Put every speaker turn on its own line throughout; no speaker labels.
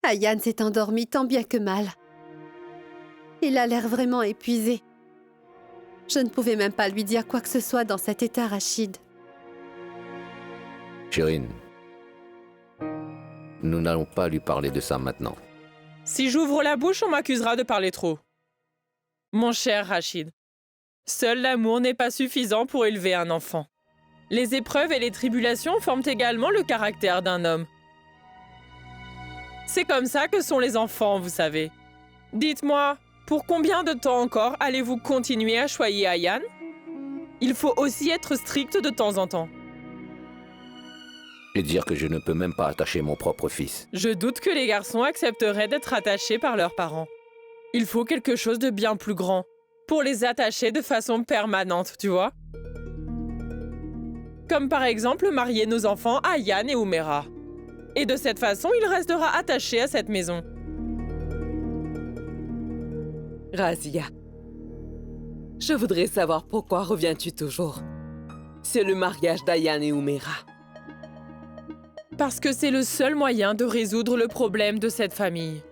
Ayane s'est endormi tant bien que mal. Il a l'air vraiment épuisé. Je ne pouvais même pas lui dire quoi que ce soit dans cet état, Rachid.
Shirin, nous n'allons pas lui parler de ça maintenant.
Si j'ouvre la bouche, on m'accusera de parler trop. Mon cher Rachid, seul l'amour n'est pas suffisant pour élever un enfant. Les épreuves et les tribulations forment également le caractère d'un homme. C'est comme ça que sont les enfants, vous savez. Dites-moi, pour combien de temps encore allez-vous continuer à choyer Ayane? Il faut aussi être strict de temps en temps.
Et dire que je ne peux même pas attacher mon propre fils.
Je doute que les garçons accepteraient d'être attachés par leurs parents. Il faut quelque chose de bien plus grand pour les attacher de façon permanente, tu vois? Comme par exemple marier nos enfants Ayane et Oumera. Et de cette façon, il restera attaché à cette maison.
Razia, je voudrais savoir pourquoi reviens-tu toujours. C'est le mariage d'Ayane et Oumera.
Parce que c'est le seul moyen de résoudre le problème de cette famille.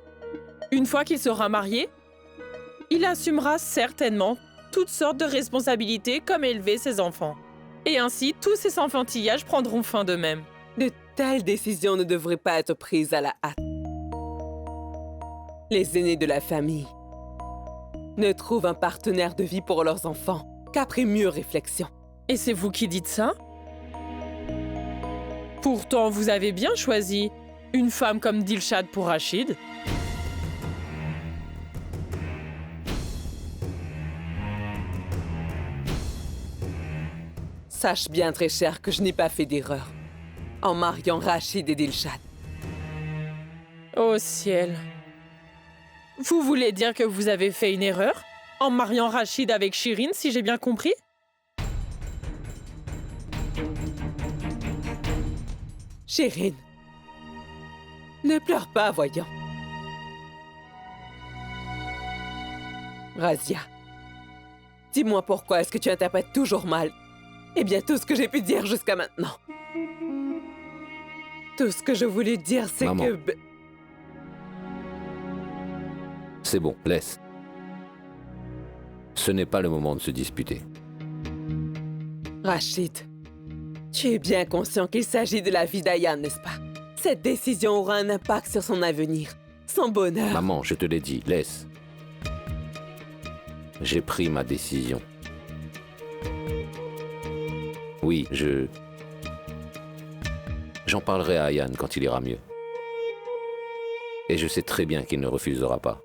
Une fois qu'il sera marié, il assumera certainement toutes sortes de responsabilités comme élever ses enfants. Et ainsi, tous ces enfantillages prendront fin d'eux-mêmes.
De telles décisions ne devraient pas être prises à la hâte. Les aînés de la famille ne trouvent un partenaire de vie pour leurs enfants qu'après mûre réflexion.
Et c'est vous qui dites ça? Pourtant, vous avez bien choisi une femme comme Dilshad pour Rachid.
Sache bien, très cher, que je n'ai pas fait d'erreur en mariant Rachid et Dilshad.
Oh ciel! Vous voulez dire que vous avez fait une erreur en mariant Rachid avec Shirin, si j'ai bien compris?
Shirin, ne pleure pas, voyons. Razia, dis-moi pourquoi est-ce que tu interprètes toujours mal? Eh bien, tout ce que j'ai pu dire jusqu'à maintenant. Tout ce que je voulais dire, c'est
Maman.
que...
C'est bon, laisse. Ce n'est pas le moment de se disputer.
Rachid, tu es bien conscient qu'il s'agit de la vie d'Ayane, n'est-ce pas? Cette décision aura un impact sur son avenir, son bonheur.
Maman, je te l'ai dit, laisse. J'ai pris ma décision. Oui, J'en parlerai à Ayane quand il ira mieux. Et je sais très bien qu'il ne refusera pas.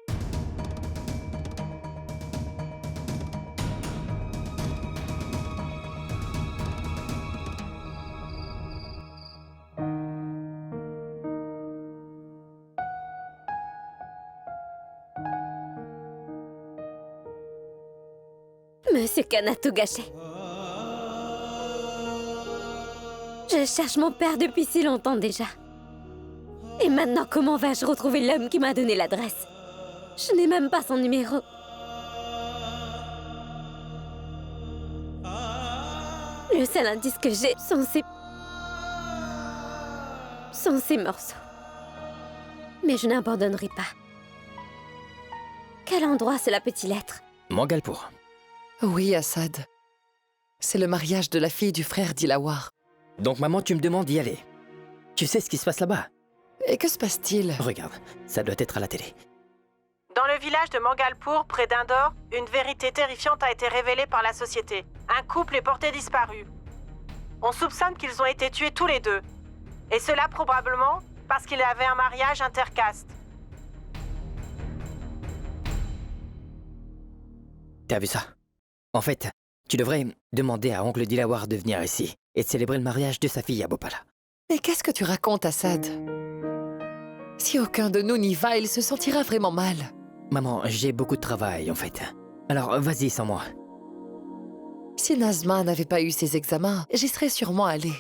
Monsieur Khan a tout gâché. Je cherche mon père depuis si longtemps déjà. Et maintenant, comment vais-je retrouver l'homme qui m'a donné l'adresse? Je n'ai même pas son numéro. Le seul indice que j'ai sont ces morceaux. Mais je n'abandonnerai pas. Quel endroit cela peut-il être?
Mangalpur.
Oui, Assad. C'est le mariage de la fille du frère d'Ilawar.
Donc maman, tu me demandes d'y aller. Tu sais ce qui se passe là-bas?
Et que se passe-t-il?
Regarde, ça doit être à la télé.
Dans le village de Mangalpur, près d'Indore, une vérité terrifiante a été révélée par la société. Un couple est porté disparu. On soupçonne qu'ils ont été tués tous les deux. Et cela probablement parce qu'il avait un mariage intercaste.
T'as vu ça? En fait, tu devrais demander à oncle Dilawar de venir ici et de célébrer le mariage de sa fille à Bhopal.
Mais qu'est-ce que tu racontes, Assad? Si aucun de nous n'y va, il se sentira vraiment mal.
Maman, j'ai beaucoup de travail, en fait. Alors, vas-y sans moi.
Si Nazma n'avait pas eu ses examens, j'y serais sûrement allée.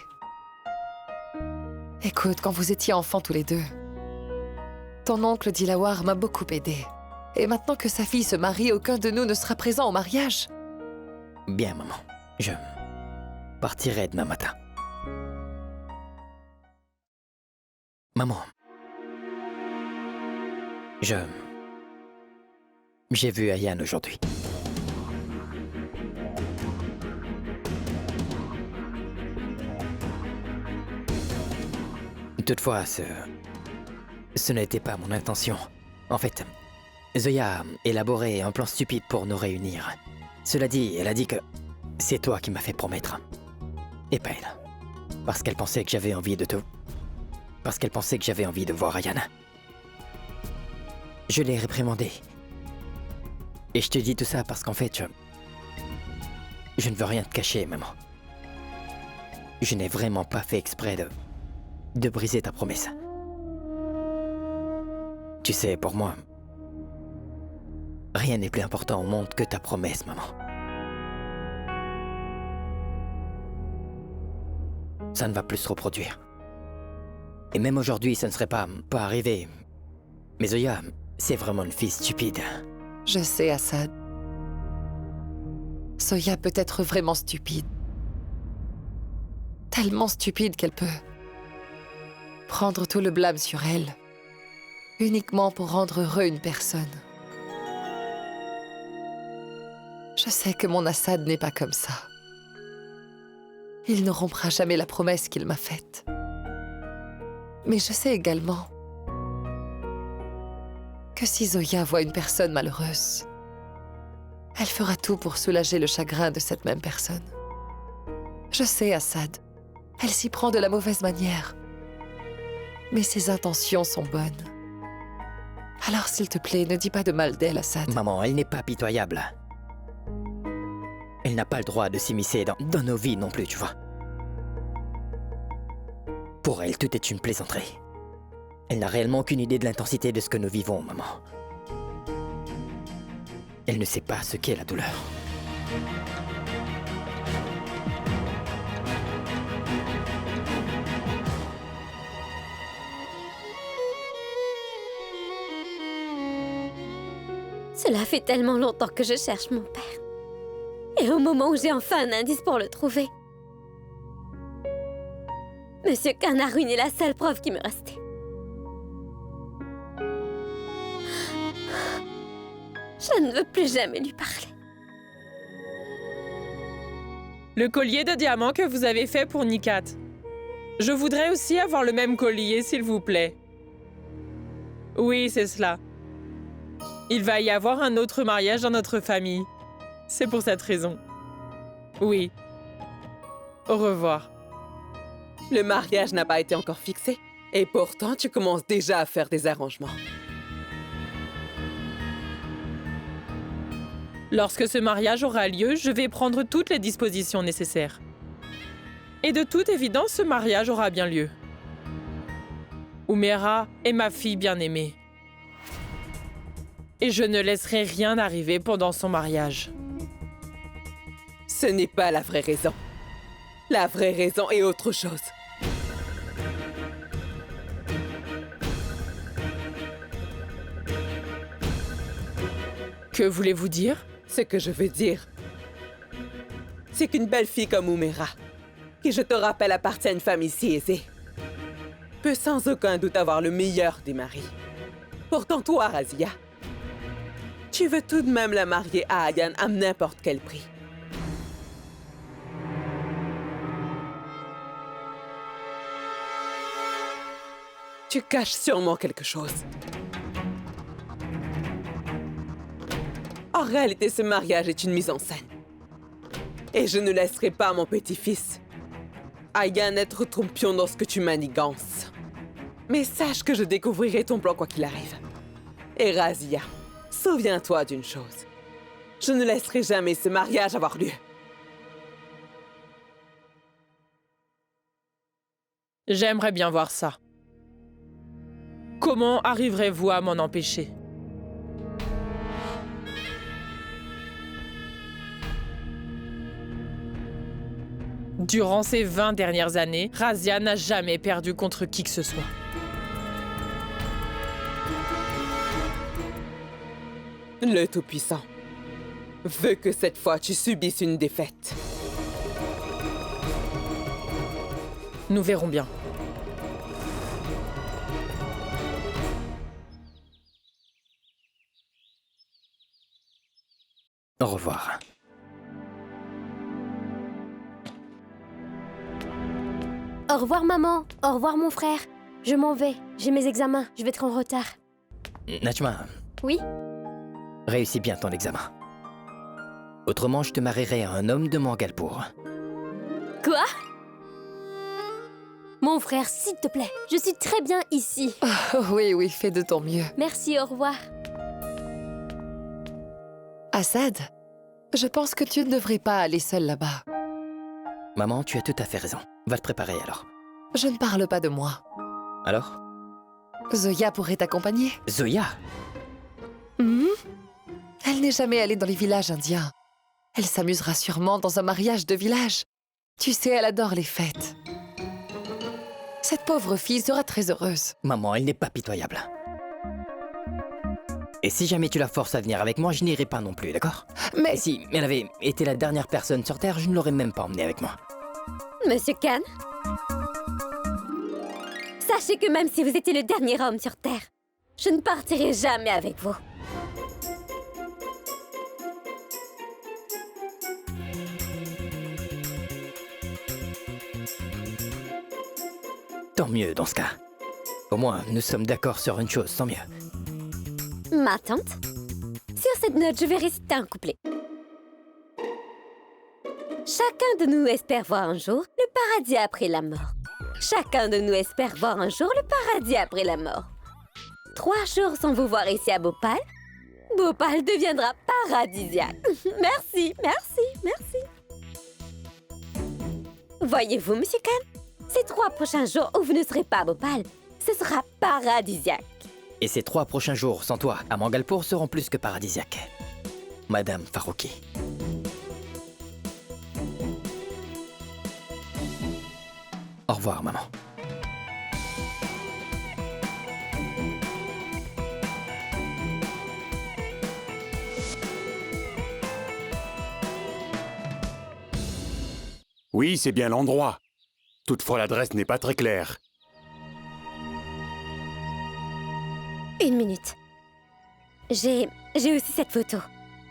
Écoute, quand vous étiez enfants tous les deux, ton oncle Dilawar m'a beaucoup aidé. Et maintenant que sa fille se marie, aucun de nous ne sera présent au mariage.
Bien, maman. Je partirai demain matin. Maman, J'ai vu Ayan aujourd'hui. Toutefois, ce n'était pas mon intention. En fait, Zoya a élaboré un plan stupide pour nous réunir. Cela dit, elle a dit que c'est toi qui m'as fait promettre. Et pas elle. Parce qu'elle pensait que j'avais envie de tout. Parce qu'elle pensait que j'avais envie de voir Ayan. Je l'ai réprimandé. Et je te dis tout ça parce qu'en fait, je ne veux rien te cacher, maman. Je n'ai vraiment pas fait exprès de briser ta promesse. Tu sais, pour moi, rien n'est plus important au monde que ta promesse, maman. Ça ne va plus se reproduire. Et même aujourd'hui, ça ne serait pas arrivé. Mais Zoya, c'est vraiment une fille stupide.
Je sais, Assad. Zoya peut être vraiment stupide. Tellement stupide qu'elle peut prendre tout le blâme sur elle, uniquement pour rendre heureux une personne. Je sais que mon Assad n'est pas comme ça. Il ne rompra jamais la promesse qu'il m'a faite. Mais je sais également que si Zoya voit une personne malheureuse, elle fera tout pour soulager le chagrin de cette même personne. Je sais, Assad, elle s'y prend de la mauvaise manière. Mais ses intentions sont bonnes. Alors, s'il te plaît, ne dis pas de mal d'elle, Assad.
Maman, elle n'est pas pitoyable. Elle n'a pas le droit de s'immiscer dans nos vies non plus, tu vois. Pour elle, tout est une plaisanterie. Elle n'a réellement aucune idée de l'intensité de ce que nous vivons, maman. Elle ne sait pas ce qu'est la douleur.
Cela fait tellement longtemps que je cherche mon père. Et au moment où j'ai enfin un indice pour le trouver, Monsieur Khan a ruiné la seule preuve qui me restait. Je ne veux plus jamais lui parler.
Le collier de diamants que vous avez fait pour Nikat. Je voudrais aussi avoir le même collier, s'il vous plaît. Oui, c'est cela. Il va y avoir un autre mariage dans notre famille. C'est pour cette raison. Oui. Au revoir.
Le mariage n'a pas été encore fixé. Et pourtant, tu commences déjà à faire des arrangements.
Lorsque ce mariage aura lieu, je vais prendre toutes les dispositions nécessaires. Et de toute évidence, ce mariage aura bien lieu. Umaira est ma fille bien-aimée. Et je ne laisserai rien arriver pendant son mariage.
Ce n'est pas la vraie raison. La vraie raison est autre chose.
Que voulez-vous dire?
Ce que je veux dire, c'est qu'une belle fille comme Umaira, qui je te rappelle appartient à une famille si aisée, peut sans aucun doute avoir le meilleur des maris. Pourtant toi, Razia, tu veux tout de même la marier à Ayan à n'importe quel prix. Tu caches sûrement quelque chose. En réalité, ce mariage est une mise en scène. Et je ne laisserai pas mon petit-fils Ayan être ton pion dans ce que tu manigances. Mais sache que je découvrirai ton plan quoi qu'il arrive. Et Razia, souviens-toi d'une chose. Je ne laisserai jamais ce mariage avoir lieu.
J'aimerais bien voir ça. Comment arriverez-vous à m'en empêcher? Durant ces 20 dernières années, Razia n'a jamais perdu contre qui que ce soit.
Le Tout-Puissant veut que cette fois tu subisses une défaite.
Nous verrons bien.
Au revoir.
Au revoir, maman. Au revoir, mon frère. Je m'en vais. J'ai mes examens. Je vais être en retard.
Najma,
Oui?
réussis bien ton examen. Autrement, je te marierai à un homme de Mangalpur.
Quoi? Mon frère, s'il te plaît. Je suis très bien ici.
Oh, oui, oui, fais de ton mieux.
Merci, au revoir.
Assad, je pense que tu ne devrais pas aller seul là-bas.
Maman, tu as tout à fait raison. Va te préparer alors.
Je ne parle pas de moi.
Alors?
Zoya pourrait t'accompagner.
Zoya?
Mhm. Elle n'est jamais allée dans les villages indiens. Elle s'amusera sûrement dans un mariage de village. Tu sais, elle adore les fêtes. Cette pauvre fille sera très heureuse.
Maman, elle n'est pas pitoyable. Et si jamais tu la forces à venir avec moi, je n'irai pas non plus, d'accord?
Mais
Et si elle avait été la dernière personne sur Terre, je ne l'aurais même pas emmenée avec moi.
Monsieur Khan, sachez que même si vous étiez le dernier homme sur Terre, je ne partirai jamais avec vous.
Tant mieux dans ce cas. Au moins, nous sommes d'accord sur une chose, tant mieux.
Ma tante, sur cette note, je vais réciter un couplet. Chacun de nous espère voir un jour le paradis après la mort. Chacun de nous espère voir un jour le paradis après la mort. 3 jours sans vous voir ici à Bhopal, Bhopal deviendra paradisiaque. Merci, merci, merci. Voyez-vous, Monsieur Khan, ces 3 prochains jours où vous ne serez pas à Bhopal, ce sera paradisiaque.
Et ces 3 prochains jours sans toi à Mangalpur seront plus que paradisiaques. Madame Farouki. Au revoir, maman.
Oui, c'est bien l'endroit. Toutefois, l'adresse n'est pas très claire.
Une minute. J'ai aussi cette photo.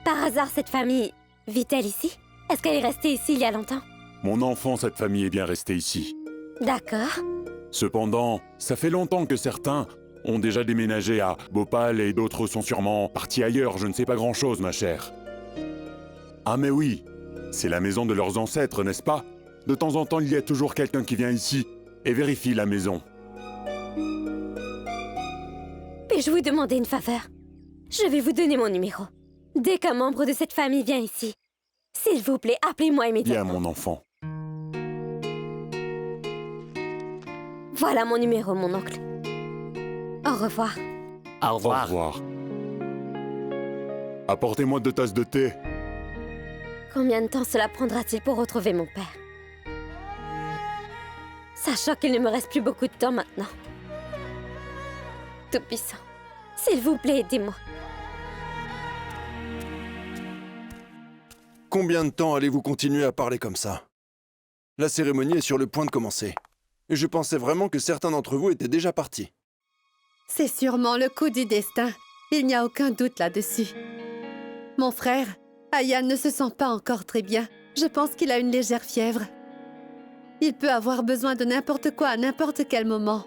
Par hasard, cette famille vit-elle ici? Est-ce qu'elle est restée ici il y a longtemps?
Mon enfant, cette famille est bien restée ici.
D'accord.
Cependant, ça fait longtemps que certains ont déjà déménagé à Bhopal et d'autres sont sûrement partis ailleurs. Je ne sais pas grand-chose, ma chère. Ah mais oui, c'est la maison de leurs ancêtres, n'est-ce pas? De temps en temps, il y a toujours quelqu'un qui vient ici et vérifie la maison.
Puis-je vous demander une faveur? Je vais vous donner mon numéro. Dès qu'un membre de cette famille vient ici, s'il vous plaît, appelez-moi
Bien,
immédiatement.
mon enfant.
Voilà mon numéro, mon oncle. Au revoir.
Au
Au revoir. Apportez-moi 2 tasses de thé.
Combien de temps cela prendra-t-il pour retrouver mon père? Sachant qu'il ne me reste plus beaucoup de temps maintenant. Tout-Puissant, s'il vous plaît, aidez-moi.
Combien de temps allez-vous continuer à parler comme ça? La cérémonie est sur le point de commencer. Et je pensais vraiment que certains d'entre vous étaient déjà partis.
C'est sûrement le coup du destin. Il n'y a aucun doute là-dessus. Mon frère, Ayan ne se sent pas encore très bien. Je pense qu'il a une légère fièvre. Il peut avoir besoin de n'importe quoi à n'importe quel moment.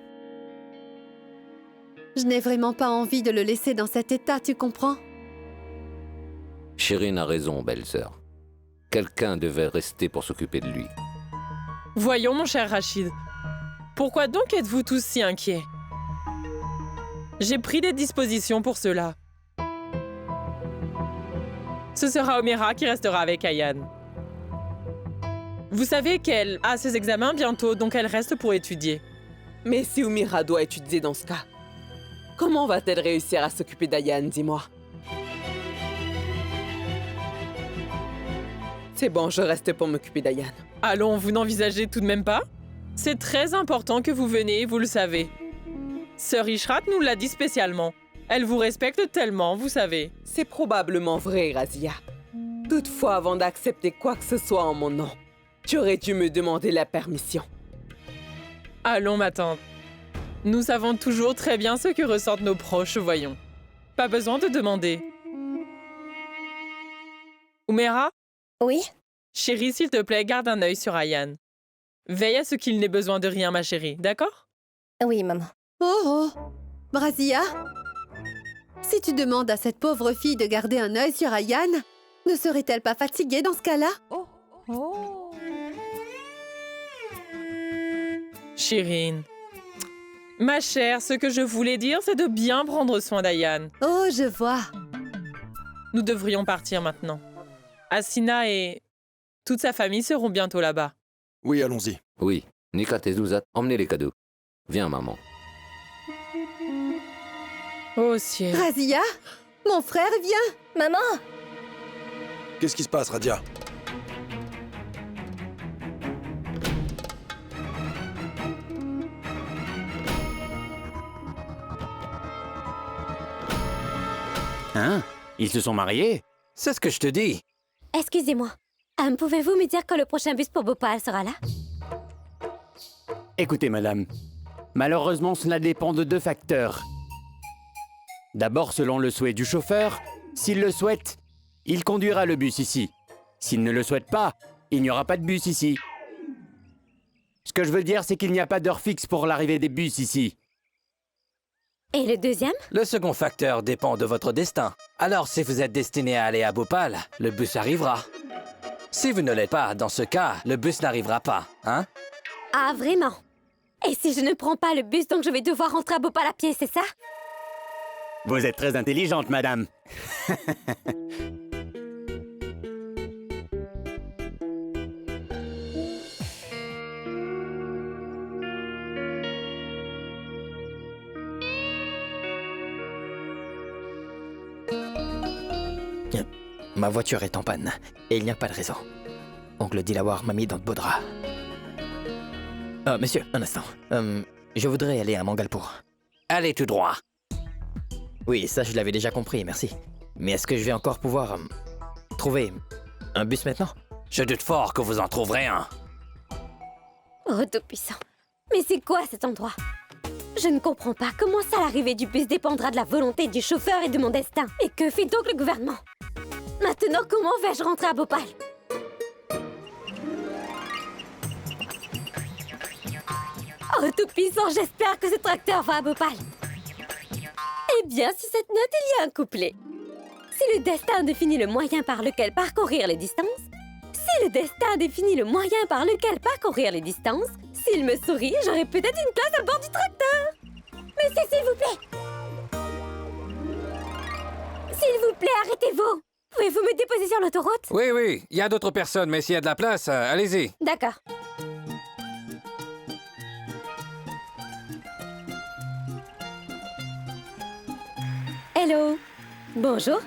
Je n'ai vraiment pas envie de le laisser dans cet état, tu comprends?
Shirin a raison, belle-sœur. Quelqu'un devait rester pour s'occuper de lui.
voyons, mon cher Rachid. Pourquoi donc êtes-vous tous si inquiets? J'ai pris des dispositions pour cela. Ce sera Omera qui restera avec Ayan. Vous savez qu'elle a ses examens bientôt, donc elle reste pour étudier.
Mais si Omera doit étudier dans ce cas, comment va-t-elle réussir à s'occuper d'Ayan, dis-moi? C'est bon, je reste pour m'occuper d'Ayan.
Allons, vous n'envisagez tout de même pas? C'est très important que vous veniez, vous le savez. Sœur Ishrat nous l'a dit spécialement. Elle vous respecte tellement, vous savez.
C'est probablement vrai, Razia. Toutefois, avant d'accepter quoi que ce soit en mon nom, tu aurais dû me demander la permission.
Allons, ma tante. Nous savons toujours très bien ce que ressentent nos proches, voyons. Pas besoin de demander. Umera,
Oui?
chérie, s'il te plaît, garde un œil sur Ayan. Veille à ce qu'il n'ait besoin de rien, ma chérie, d'accord?
Oui, maman.
Oh oh! Brazia? Si tu demandes à cette pauvre fille de garder un œil sur Ayan, ne serait-elle pas fatiguée dans ce cas-là?
Chirine. Ma chère, ce que je voulais dire, c'est de bien prendre soin d'Ayan.
Oh, je vois.
Nous devrions partir maintenant. Asina et toute sa famille seront bientôt là-bas.
Oui, allons-y.
Oui, Nikat et Zouzat, emmenez les cadeaux. Viens, maman.
Oh ciel.
Brazia? Mon frère vient!
Maman!
Qu'est-ce qui se passe, Radia?
Hein? Ils se sont mariés?
C'est ce que je te dis.
Excusez-moi. Pouvez-vous me dire quand le prochain bus pour Bhopal sera là?
Écoutez, madame. Malheureusement, cela dépend de 2 facteurs. D'abord, selon le souhait du chauffeur, s'il le souhaite, il conduira le bus ici. S'il ne le souhaite pas, il n'y aura pas de bus ici. Ce que je veux dire, c'est qu'il n'y a pas d'heure fixe pour l'arrivée des bus ici.
Et le deuxième?
Le second facteur dépend de votre destin. Alors, si vous êtes destiné à aller à Bhopal, le bus arrivera. Si vous ne l'êtes pas, dans ce cas, le bus n'arrivera pas, hein?
Ah, vraiment? Et si je ne prends pas le bus, donc je vais devoir rentrer à Bhopal à pied, c'est ça?
Vous êtes très intelligente, madame.
Ma voiture est en panne, et il n'y a pas de raison. Oncle Dilawar m'a mis dans de beaux draps. Monsieur, un instant. Je voudrais aller à Mangalpur. Allez tout droit. Oui, ça je l'avais déjà compris, merci. Mais est-ce que je vais encore pouvoir trouver un bus maintenant? Je doute fort que vous en trouverez un.
Oh, tout-puissant. Mais c'est quoi cet endroit? Je ne comprends pas comment ça l'arrivée du bus dépendra de la volonté du chauffeur et de mon destin. Et que fait donc le gouvernement? Maintenant, comment vais-je rentrer à Bhopal? Oh, tout-puissant, j'espère que ce tracteur va à Bhopal. Eh bien, sur cette note, il y a un couplet. Si le destin définit le moyen par lequel parcourir les distances, si le destin définit le moyen par lequel parcourir les distances, s'il me sourit, j'aurai peut-être une place à bord du tracteur. Monsieur, s'il vous plaît. S'il vous plaît, arrêtez-vous. Pouvez-vous me déposer sur l'autoroute?
Oui, il y a d'autres personnes, mais s'il y a de la place, allez-y.
D'accord. Hello. Bonjour.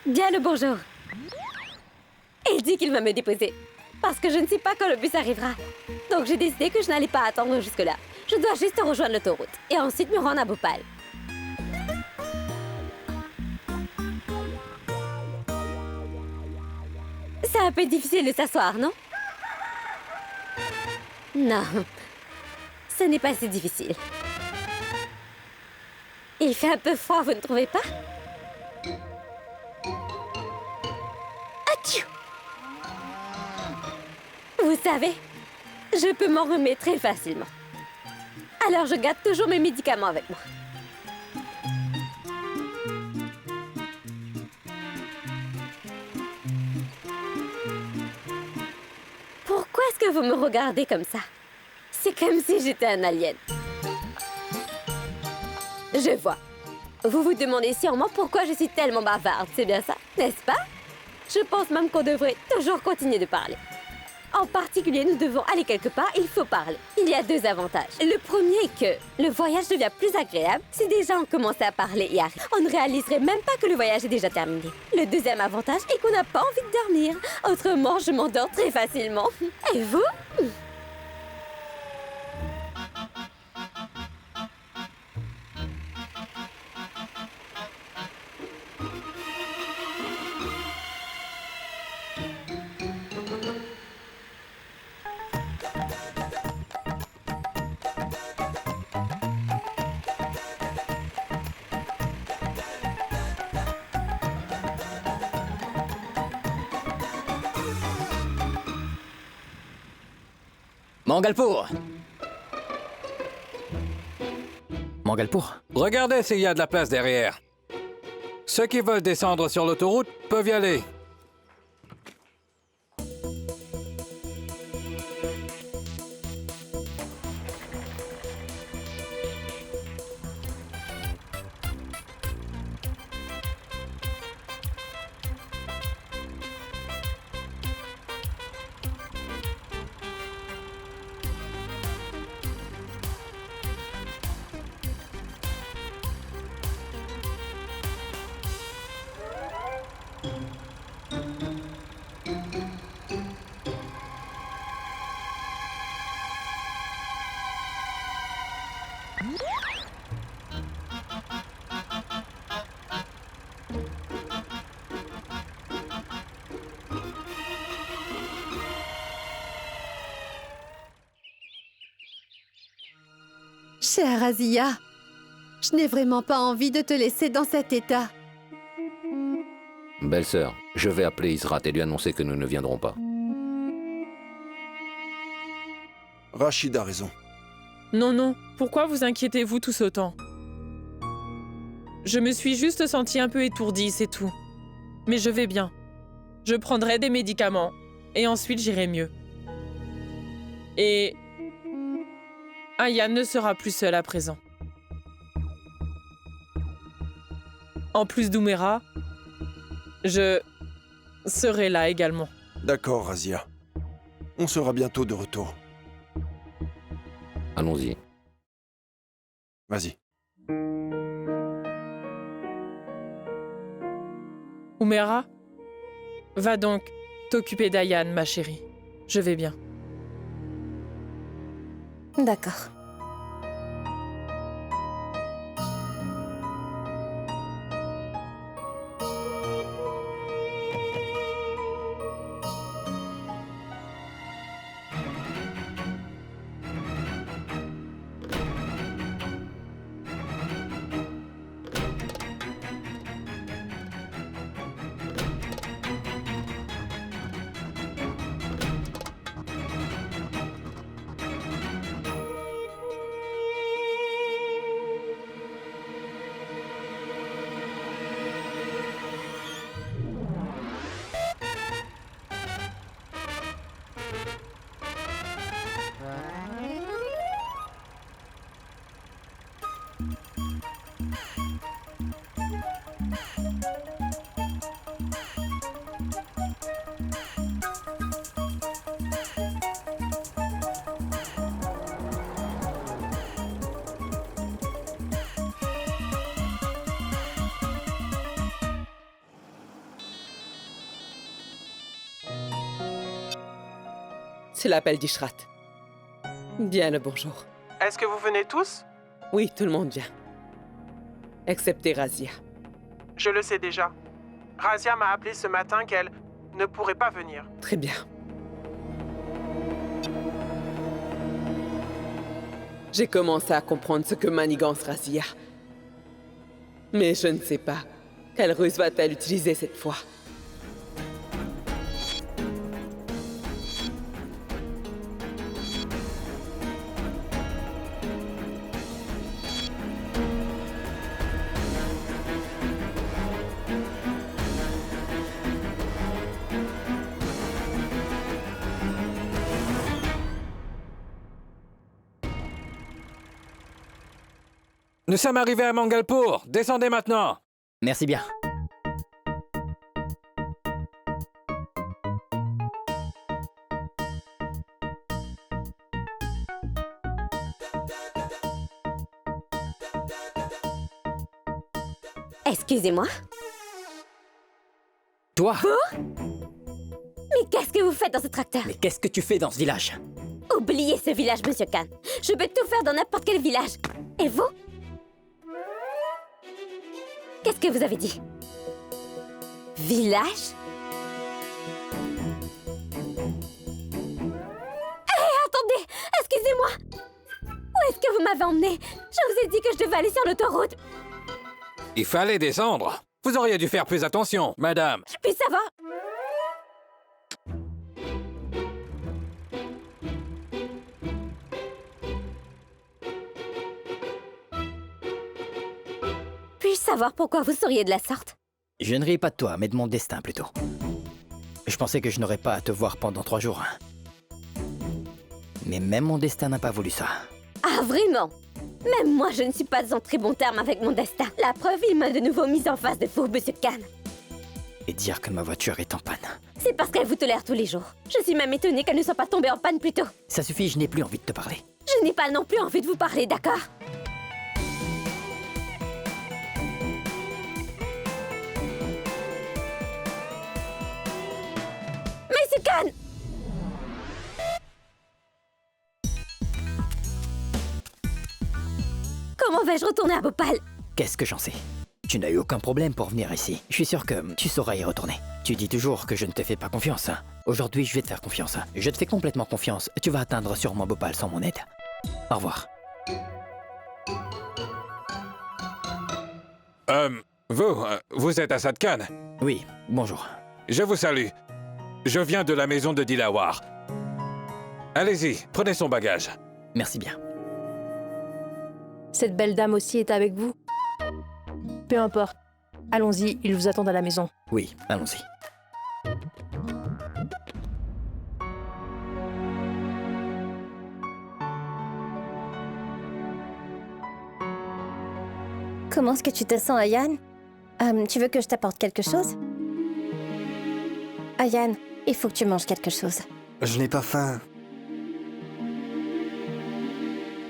Bien le bonjour. Il dit qu'il va me déposer. Parce que je ne sais pas quand le bus arrivera. Donc j'ai décidé que je n'allais pas attendre jusque-là. Je dois juste rejoindre l'autoroute. Et ensuite me rendre à Bhopal. C'est un peu difficile de s'asseoir, non? Non. Ce n'est pas si difficile. Il fait un peu froid, vous ne trouvez pas? Atchou! Vous savez, je peux m'en remettre très facilement. Alors je garde toujours mes médicaments avec moi. Pourquoi est-ce que vous me regardez comme ça? C'est comme si j'étais un alien. Je vois. Vous vous demandez sûrement pourquoi je suis tellement bavarde, c'est bien ça, n'est-ce pas? Je pense même qu'on devrait toujours continuer de parler. En particulier, nous devons aller quelque part, il faut parler. Il y a 2 avantages. Le premier est que le voyage devient plus agréable si des gens ont commencé à parler et à rire. On ne réaliserait même pas que le voyage est déjà terminé. Le deuxième avantage est qu'on n'a pas envie de dormir. Autrement, je m'endors très facilement. Et vous?
Mangalpour! Mangalpour?
Regardez s'il y a de la place derrière. Ceux qui veulent descendre sur l'autoroute peuvent y aller.
Chère Azia, je n'ai vraiment pas envie de te laisser dans cet état.
Belle-sœur, je vais appeler Israt et lui annoncer que nous ne viendrons pas.
Rachid a raison.
Non, non, pourquoi vous inquiétez-vous tous autant? Je me suis juste sentie un peu étourdie, c'est tout. Mais je vais bien. Je prendrai des médicaments, et ensuite j'irai mieux. Et... Ayan ne sera plus seule à présent. En plus d'Oumera, je serai là également.
D'accord, Razia. On sera bientôt de retour.
Allons-y.
Vas-y.
Oumera, va donc t'occuper d'Ayan, ma chérie. Je vais bien.
D'accord.
C'est l'appel d'Ishrat. Bien le bonjour.
Est-ce que vous venez tous?
Oui, tout le monde vient. Excepté Razia.
Je le sais déjà. Razia m'a appelé ce matin qu'elle ne pourrait pas venir.
Très bien. J'ai commencé à comprendre ce que manigance Razia. Mais je ne sais pas. Quelle ruse va-t-elle utiliser cette fois?
Nous sommes arrivés à Mangalpour. Descendez maintenant.
Merci bien.
Excusez-moi.
Toi?
Mais qu'est-ce que vous faites dans ce tracteur?
Mais qu'est-ce que tu fais dans ce village?
Oubliez ce village, Monsieur Khan. Je peux tout faire dans n'importe quel village. Et vous? Qu'est-ce que vous avez dit? Village? Hé, attendez! Excusez-moi! Où est-ce que vous m'avez emmené? Je vous ai dit que je devais aller sur l'autoroute.
Il fallait descendre. Vous auriez dû faire plus attention, madame.
Puis ça va? savoir pourquoi vous seriez de la sorte?
Je ne ris pas de toi, mais de mon destin plutôt. Je pensais que je n'aurais pas à te voir pendant 3 jours. Mais même mon destin n'a pas voulu ça.
Ah, vraiment? Même moi, je ne suis pas en très bon terme avec mon destin. La preuve, il m'a de nouveau mise en face de vous, Monsieur Khan.
Et dire que ma voiture est en panne.
C'est parce qu'elle vous tolère tous les jours. Je suis même étonnée qu'elle ne soit pas tombée en panne plus tôt.
Ça suffit, je n'ai plus envie de te parler.
Je n'ai pas non plus envie de vous parler, d'accord? Monsieur Khan! Comment vais-je retourner à Bhopal?
Qu'est-ce que j'en sais? Tu n'as eu aucun problème pour venir ici. Je suis sûr que tu sauras y retourner. Tu dis toujours que je ne te fais pas confiance. Aujourd'hui, je vais te faire confiance. Je te fais complètement confiance. Tu vas atteindre sûrement Bhopal sans mon aide. Au revoir.
Vous êtes Assad Khan?
Oui, bonjour.
Je vous salue. Je viens de la maison de Dilawar. Allez-y, prenez son bagage.
Merci bien.
Cette belle dame aussi est avec vous? Peu importe. Allons-y, ils vous attendent à la maison.
Oui, allons-y.
Comment est-ce que tu te sens, Ayan? Tu veux que je t'apporte quelque chose? Ayan, il faut que tu manges quelque chose.
Je n'ai pas faim.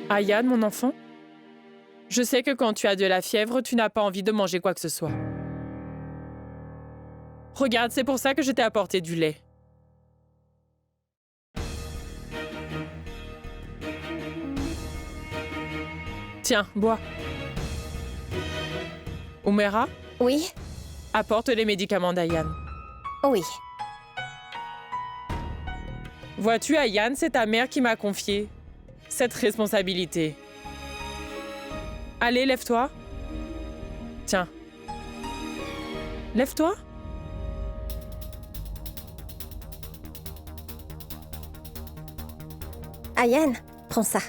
Ayan, mon enfant? Je sais que quand tu as de la fièvre, tu n'as pas envie de manger quoi que ce soit. Regarde, c'est pour ça que je t'ai apporté du lait. Tiens, bois. Umera?
Oui?
Apporte les médicaments d'Ayan.
Oui.
Vois-tu, Ayan, c'est ta mère qui m'a confié cette responsabilité. Allez, lève-toi. Tiens. Lève-toi.
Ayan, prends ça.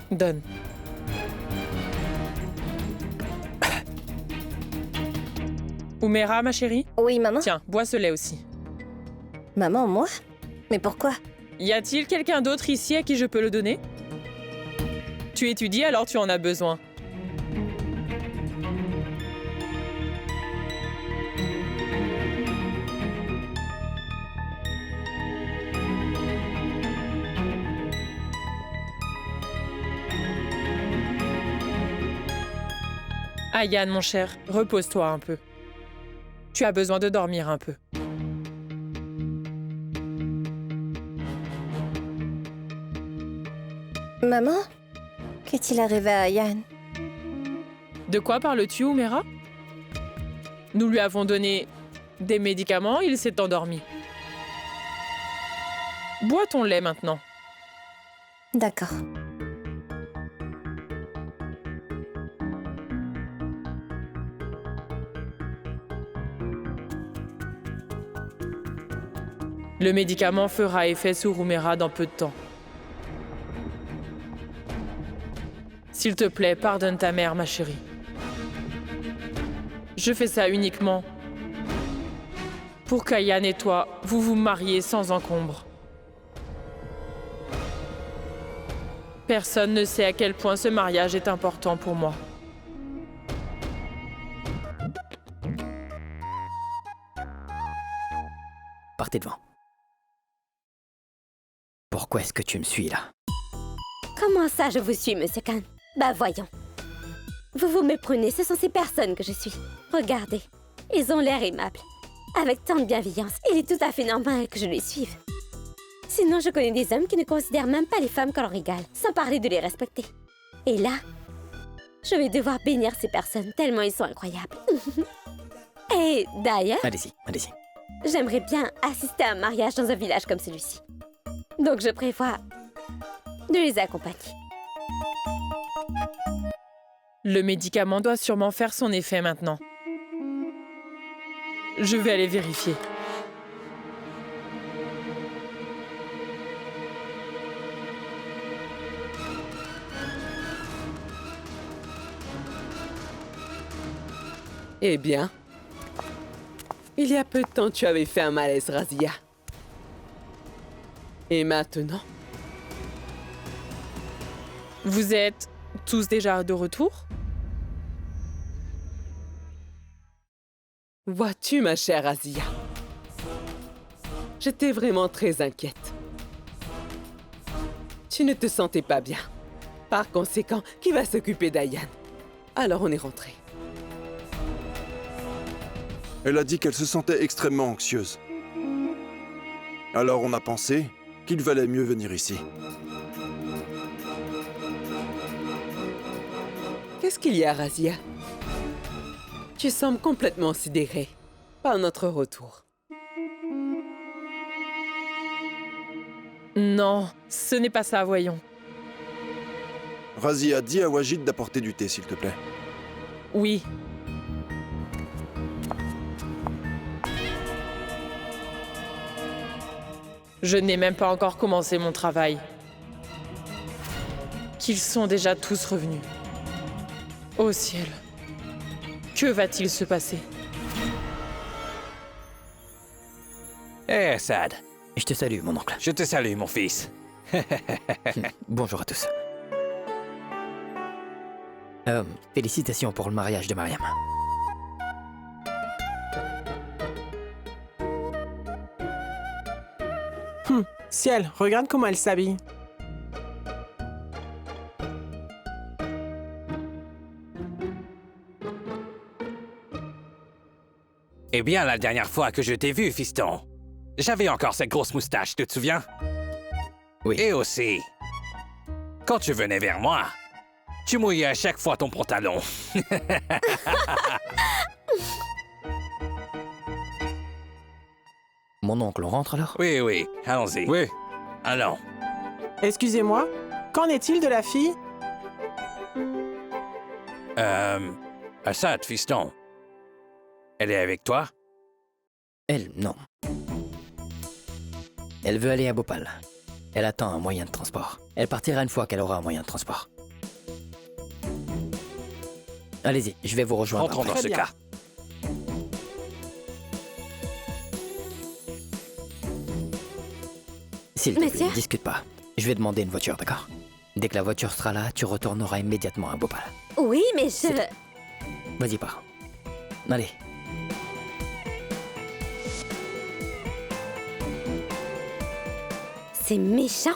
Donne. Umera, ma chérie?
Oui, maman?
Tiens, bois ce lait aussi.
Maman, moi? Mais pourquoi?
Y a-t-il quelqu'un d'autre ici à qui je peux le donner? Tu étudies, alors tu en as besoin. Ayan, mon cher, repose-toi un peu. Tu as besoin de dormir un peu.
Maman? Qu'est-il arrivé à Ayan?
De quoi parles-tu, Umera? Nous lui avons donné des médicaments, il s'est endormi. Bois ton lait maintenant.
D'accord.
Le médicament fera effet sur Umera dans peu de temps. S'il te plaît, pardonne ta mère, ma chérie. Je fais ça uniquement pour qu'Ayan et toi, vous vous mariez sans encombre. Personne ne sait à quel point ce mariage est important pour moi.
Partez devant. Pourquoi est-ce que tu me suis là?
Comment ça, je vous suis, Monsieur Khan? Bah voyons. Vous vous méprenez, ce sont ces personnes que je suis. Regardez, ils ont l'air aimables. Avec tant de bienveillance, il est tout à fait normal que je les suive. Sinon, je connais des hommes qui ne considèrent même pas les femmes comme leur égales, sans parler de les respecter. Et là, je vais devoir bénir ces personnes tellement ils sont incroyables. Et d'ailleurs...
Allez-y, allez-y.
J'aimerais bien assister à un mariage dans un village comme celui-ci. Donc je prévois de les accompagner.
Le médicament doit sûrement faire son effet maintenant. Je vais aller vérifier.
Eh bien, il y a peu de temps, tu avais fait un malaise, Razia. Et maintenant?
Vous êtes tous déjà de retour?
Vois-tu, ma chère Razia? J'étais vraiment très inquiète. Tu ne te sentais pas bien. Par conséquent, qui va s'occuper d'Ayan? Alors on est rentré.
Elle a dit qu'elle se sentait extrêmement anxieuse. Alors on a pensé qu'il valait mieux venir ici.
Qu'est-ce qu'il y a, Razia? Tu sembles complètement sidérée par notre retour.
Non, ce n'est pas ça, voyons.
Razia, dis à Wajid d'apporter du thé, s'il te plaît.
Oui. Je n'ai même pas encore commencé mon travail. Qu'ils sont déjà tous revenus. Ô ciel. Que va-t-il se passer?
Eh, Sad.
Je te salue, mon oncle.
Je te salue, mon fils.
Bonjour à tous. Félicitations pour le mariage de Mariam.
Ciel, regarde comment elle s'habille.
Eh bien, la dernière fois que je t'ai vu, fiston, j'avais encore cette grosse moustache, tu te souviens?
Oui.
Et aussi, quand tu venais vers moi, tu mouillais à chaque fois ton pantalon.
Mon oncle, on rentre alors?
Oui, oui, allons-y.
Oui.
Allons.
Excusez-moi, qu'en est-il de la fille?
Assad, fiston. Elle est avec toi?
Elle, non. Elle veut aller à Bhopal. Elle attend un moyen de transport. Elle partira une fois qu'elle aura un moyen de transport. Allez-y, je vais vous rejoindre.
Rentrons dans ce cas.
S'il te plaît,
Monsieur ?
ne discute pas. Je vais demander une voiture, d'accord? Dès que la voiture sera là, tu retourneras immédiatement à Bhopal.
Oui, mais je...
Vas-y, pars. Allez.
C'est méchant.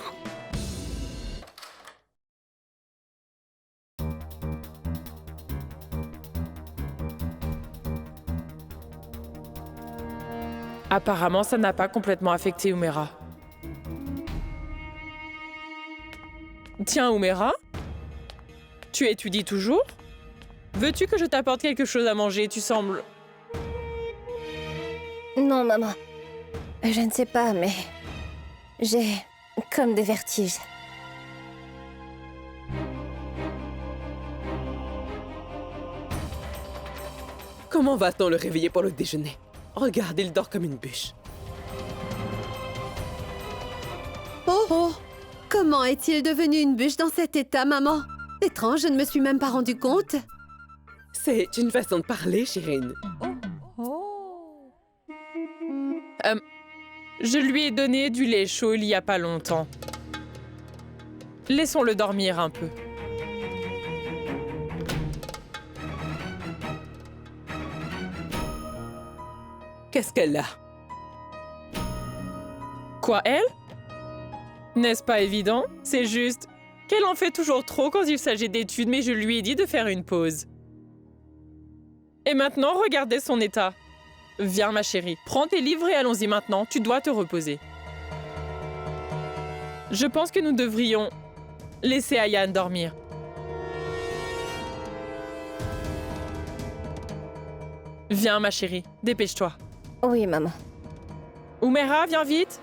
Apparemment, ça n'a pas complètement affecté Umera. Tiens, Umera, tu étudies toujours? Veux-tu que je t'apporte quelque chose à manger? Tu sembles...
Non, maman. Je ne sais pas, mais... j'ai comme des vertiges.
Comment va-t-on le réveiller pour le déjeuner? Regarde, il dort comme une bûche.
Oh oh! Comment est-il devenu une bûche dans cet état, maman? Étrange, je ne me suis même pas rendu compte.
C'est une façon de parler, Chirine.
Je lui ai donné du lait chaud il y a pas longtemps. Laissons-le dormir un peu.
Qu'est-ce qu'elle a?
Quoi, elle? N'est-ce pas évident? C'est juste qu'elle en fait toujours trop quand il s'agit d'études, mais je lui ai dit de faire une pause. Et maintenant, regardez son état. Viens, ma chérie, prends tes livres et allons-y maintenant, tu dois te reposer. Je pense que nous devrions laisser Ayan dormir. Viens, ma chérie, dépêche-toi.
Oui, maman.
Umera, viens vite.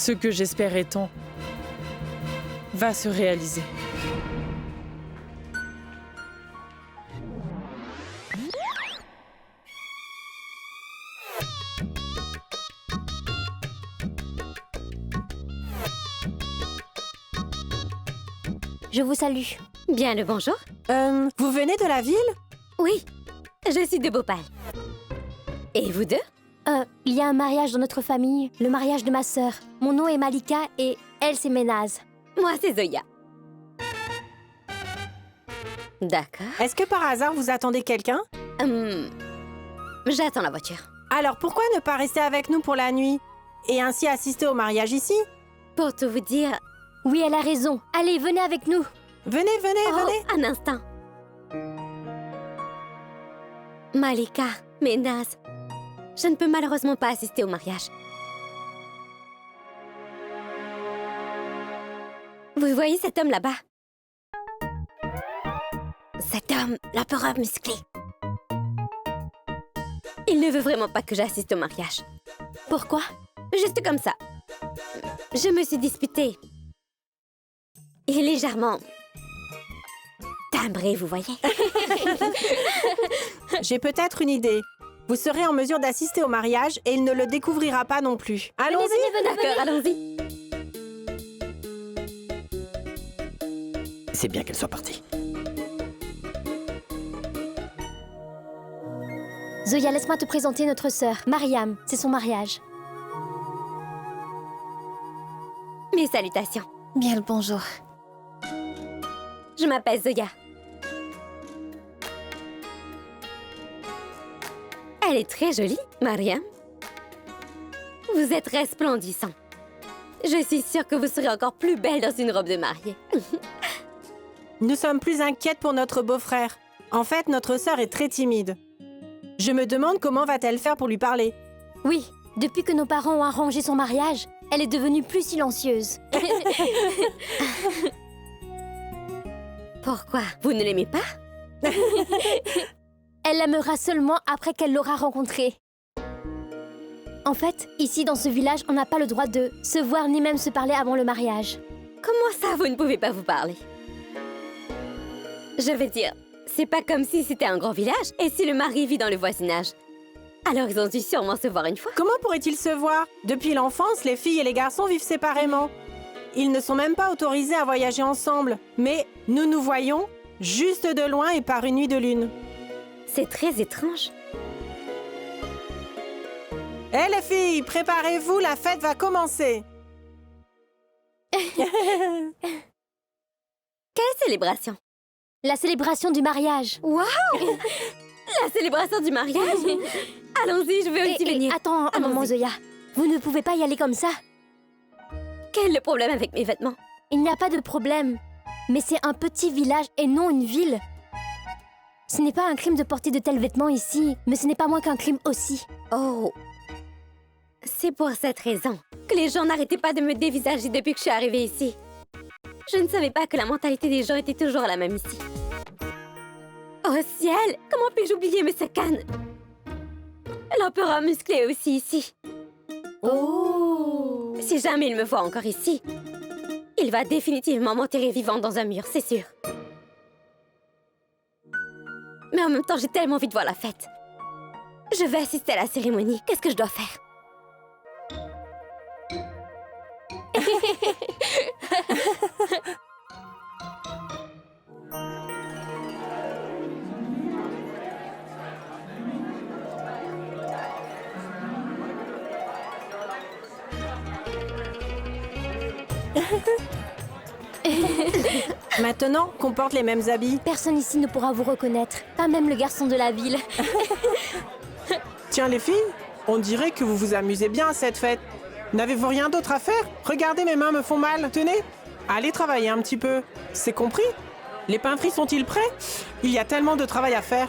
Ce que j'espérais tant va se réaliser.
Je vous salue. Bien le bonjour.
Vous venez de la ville?
Oui, je suis de Bhopal. Et vous deux?
Il y a un mariage dans notre famille, le mariage de ma sœur. Mon nom est Malika et elle, c'est Ménaz.
Moi, c'est Zoya. D'accord.
Est-ce que par hasard vous attendez quelqu'un?
J'attends la voiture.
Alors pourquoi ne pas rester avec nous pour la nuit et ainsi assister au mariage ici?
Pour tout vous dire...
Oui, elle a raison. Allez, venez avec nous.
Venez, venez.
Un instant. Malika, Ménaz, je ne peux malheureusement pas assister au mariage. Vous voyez cet homme là-bas? Cet homme, l'empereur musclé. Il ne veut vraiment pas que j'assiste au mariage.
Pourquoi?
Juste comme ça. Je me suis disputée. Il est légèrement... timbré, vous voyez.
J'ai peut-être une idée. Vous serez en mesure d'assister au mariage et il ne le découvrira pas non plus. Allons-y.
D'accord, allons-y.
C'est bien qu'elle soit partie.
Zoya, laisse-moi te présenter notre sœur, Mariam. C'est son mariage.
Mes salutations.
Bien le bonjour.
Je m'appelle Zoya. Elle est très jolie, Mariam. Vous êtes resplendissant. Je suis sûre que vous serez encore plus belle dans une robe de mariée.
Nous sommes plus inquiètes pour notre beau-frère. En fait, notre sœur est très timide. Je me demande comment va-t-elle faire pour lui parler.
Oui, depuis que nos parents ont arrangé son mariage, elle est devenue plus silencieuse.
Pourquoi? Vous ne l'aimez pas?
Elle l'aimera seulement après qu'elle l'aura rencontré. En fait, ici dans ce village, on n'a pas le droit de se voir ni même se parler avant le mariage.
Comment ça, vous ne pouvez pas vous parler? Je veux dire, c'est pas comme si c'était un grand village et si le mari vit dans le voisinage. Alors ils ont dû sûrement se voir une fois.
Comment pourraient-ils se voir? Depuis l'enfance, les filles et les garçons vivent séparément. Ils ne sont même pas autorisés à voyager ensemble. Mais nous nous voyons juste de loin et par une nuit de lune.
C'est très étrange.
Hé les filles, préparez-vous, la fête va commencer.
Quelle célébration?
La célébration du mariage.
Waouh! La célébration du mariage. Allons-y, je veux aussi venir.
Attends un moment, Zoya. Vous ne pouvez pas y aller comme ça.
Quel est le problème avec mes vêtements?
Il n'y a pas de problème. Mais c'est un petit village et non une ville. Ce n'est pas un crime de porter de tels vêtements ici, mais ce n'est pas moins qu'un crime aussi.
Oh. C'est pour cette raison que les gens n'arrêtaient pas de me dévisager depuis que je suis arrivée ici. Je ne savais pas que la mentalité des gens était toujours la même ici. Oh ciel! Comment puis-je oublier M. Khan? L'empereur musclé est aussi ici.
Oh!
Si jamais il me voit encore ici, il va définitivement m'enterrer vivante dans un mur, c'est sûr. Mais en même temps, j'ai tellement envie de voir la fête. Je vais assister à la cérémonie. Qu'est-ce que je dois faire?
Maintenant qu'on porte les mêmes habits.
Personne ici ne pourra vous reconnaître, pas même le garçon de la ville.
Tiens les filles, on dirait que vous vous amusez bien à cette fête. N'avez-vous rien d'autre à faire? Regardez, mes mains me font mal. Tenez, allez travailler un petit peu. C'est compris? Les pains frits sont-ils prêts? Il y a tellement de travail à faire.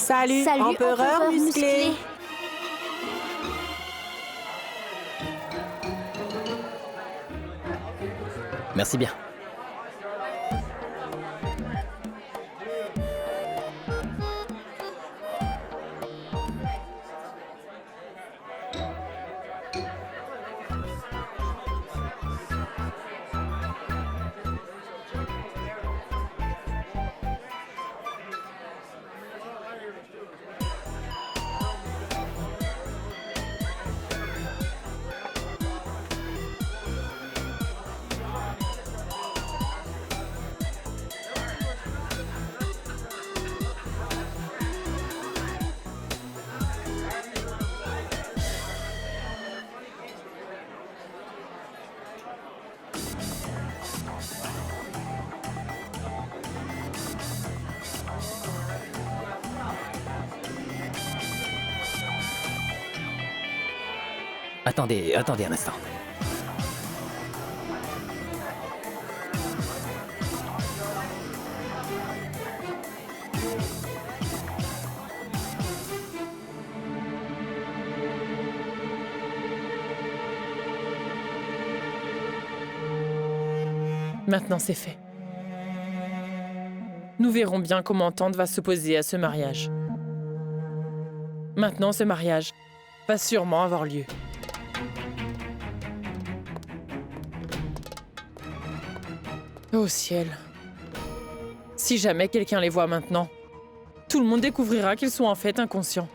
Salut,
Salut,
empereur musclé.
Merci bien. Attendez un instant.
Maintenant, c'est fait. Nous verrons bien comment Tante va s'opposer à ce mariage. Maintenant, ce mariage va sûrement avoir lieu. Oh ciel. Si jamais quelqu'un les voit maintenant, tout le monde découvrira qu'ils sont en fait inconscients.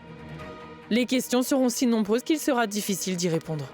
Les questions seront si nombreuses qu'il sera difficile d'y répondre.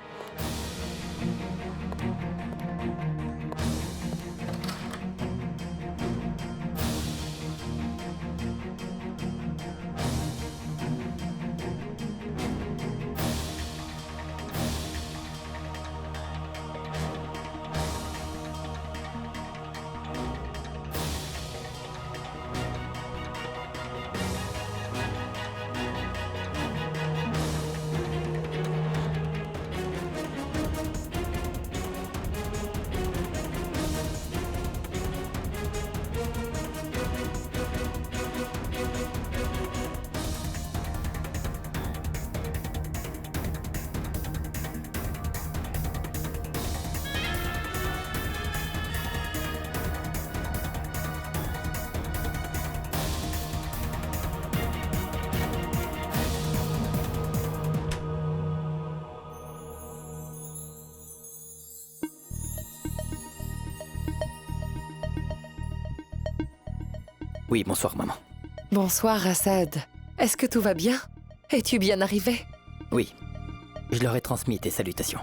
Oui, bonsoir, maman.
Bonsoir, Assad. Est-ce que tout va bien? Es-tu bien arrivé?
Oui, je leur ai transmis tes salutations.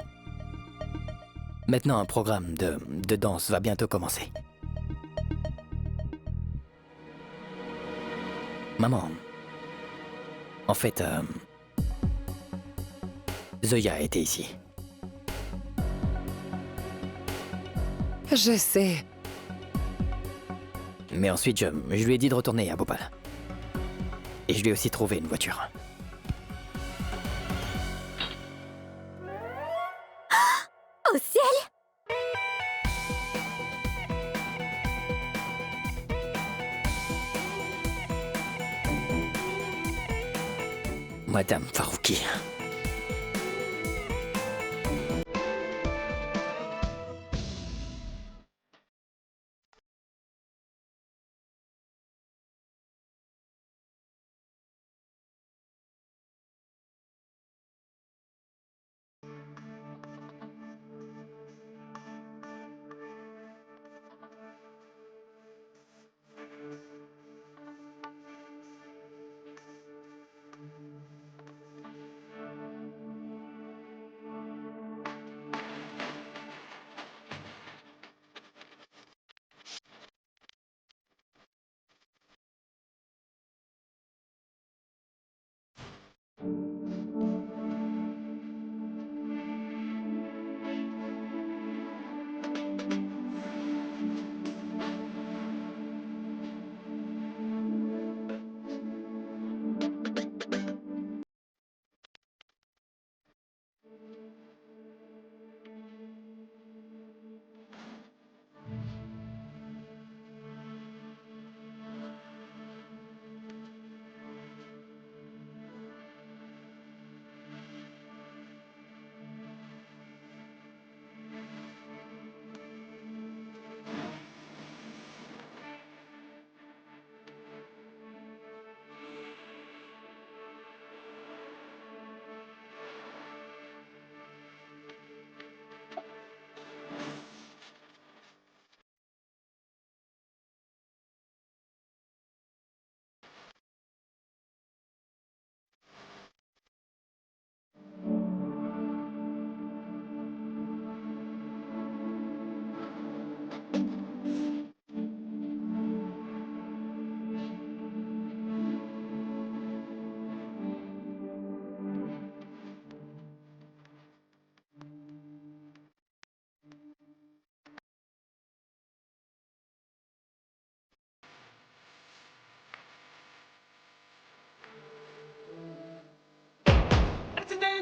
Maintenant, un programme de danse va bientôt commencer. Maman, en fait, Zoya était ici.
Je sais.
Mais ensuite, je lui ai dit de retourner à Bhopal. Et je lui ai aussi trouvé une voiture.
Au ciel!
Madame Farouki.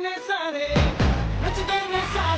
नचदे ने सारे